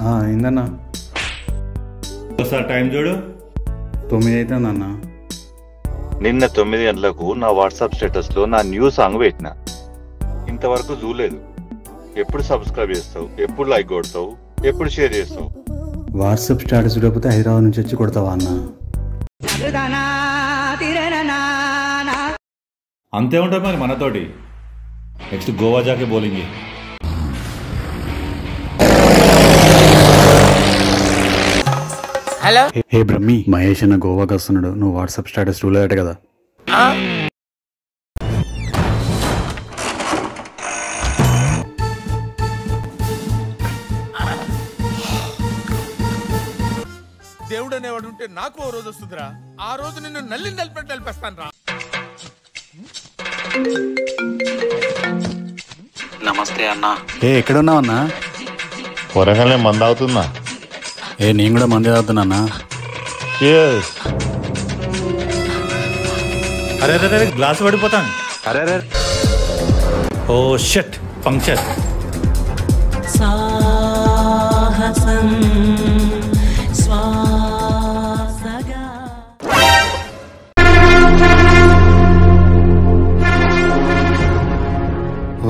అయిందన్నా. ఒకసారి టైం చూడు. 9 అవుతుందన్నా. నిన్న 9 గంటలకు నా వాట్సాప్ స్టేటస్ లో నా న్యూ సాంగ్ పెట్టిన. ఇంతవరకు చూడలేదు. ఎప్పుడు సబ్స్క్రైబ్ చేస్తావు, ఎప్పుడు లైక్ కొడతావు, ఎప్పుడు షేర్ చేస్తావు? వాట్సాప్ స్టేటస్ చూడకపోతే హైదరాబాద్ నుంచి వచ్చి కొడతావా అన్న? అంతే ఉంటుంది మరి మనతోటి. నెక్స్ట్ గోవా జాకే bowling. Hello, hey Brahmi, Mahesh అన్న గోవాకి వస్తున్నాడు. నువ్వు వాట్సాప్ స్టేటస్ చూడలేట కదా? దేవుడు అనేవాడు ఉంటే నాకు ఓ రోజు వస్తుందిరా. ఆ రోజు నిన్ను నలిపేస్తాను రా. నమస్తే అన్న. ఎక్కడ ఉన్నావు అన్నా? వరంగల్ మంది అవుతున్నా. నేను కూడా మంది తాగుతున్నా. అరే అరే అరే, గ్లాస్ పడిపోతాను. అరే ఓ షట్, ఫంక్షన్.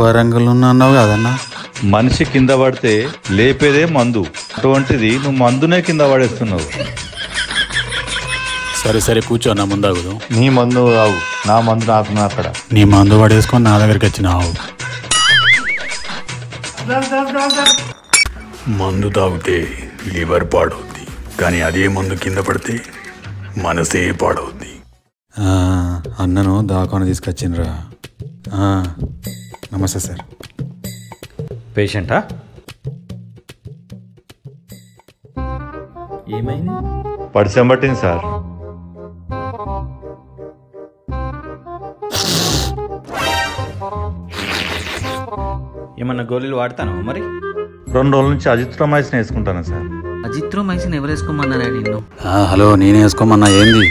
వరంగల్ ఉన్నా అన్నావు కదన్నా? మనిషి కింద పడితే లేపేదే మందు. అటువంటిది నువ్వు మందునే కింద పడేస్తున్నావు. సరే సరే కూర్చో, నా ముందు ఆగుదు. నీ మందు రావు, నా మందు నాకు అక్కడ. నీ మందు పడేసుకొని నా దగ్గరికి వచ్చినావు. మందు తాగితే లివర్ పాడవుద్ది, కానీ అదే మందు కింద పడితే మనసే పాడవుద్ది. అన్నను దాకాను తీసుకొచ్చిండ్రా. నమస్తే సార్. పేషెంటా? ఏమైంది? పడిసం పట్టింది సార్. ఏమన్నా గోళీలు వాడతాను మరి? 2 రోజుల నుంచి అజిత్రోమైసిన్ వేసుకుంటాను సార్. అజిత్రోమైసిన్ ఎవరు వేసుకోమన్నారా నిన్ను? హలో, నేనే వేసుకోమన్నా. ఏంది?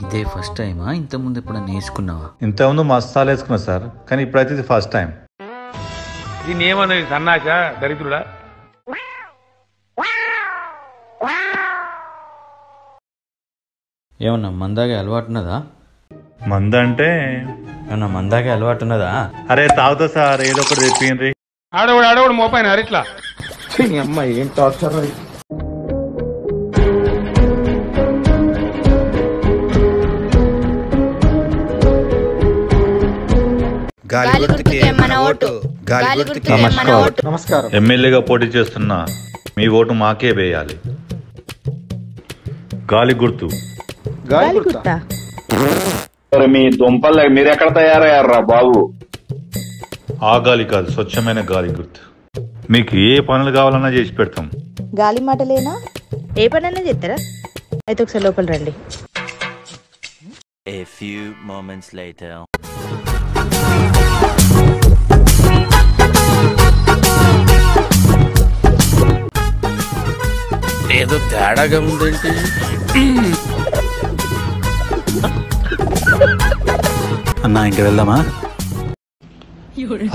ఇదే ఫస్ట్ టైమా? ఇంతకుముందు ఎప్పుడన్నా వేసుకున్నావా? ఇంతకుముందు మస్తాలు వేసుకున్నా సార్, కానీ ఇప్పుడైతే ఇది ఫస్ట్ టైం. దీన్ని ఏమన్నది, సన్నాక దరిద్రుడా? ఏమన్నా మందాగే అలవాటు ఉన్నదా? మందంటే ఏమన్నా మందాగే అలవాటు ఉన్నదా? అరే తాగుతా సార్, ఏదో ఒకటి తెప్పిండ్రి. ఆడవాడు మోపాయిన అరిట్లా. అమ్మాయి ఏం టార్చర్. నమస్కారం. ఎమ్మెల్యేగా పోటీ చేస్తున్నా, మీ ఓటు మాకే వేయాలి. గాలి గుర్తు. మీ దుంపల్ మీరు ఎక్కడ తయారయ్యారా బాబు? ఆ గాలి కాదు, స్వచ్ఛమైన గాలి గుర్తు. మీకు ఏ పనులు కావాలన్నా చేసి పెడతాం. గాలి మాటలేనా? ఏ పనైనా చేస్తారా? అయితే ఒకసారి లోపల రండి. A few moments later. ఏదో తేడాగా ఉందేంటి? అన్నా ఇంక వెళ్దామా?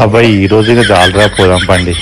అబ్బాయి ఈ రోజుగా జాలరా పోదాం పండి.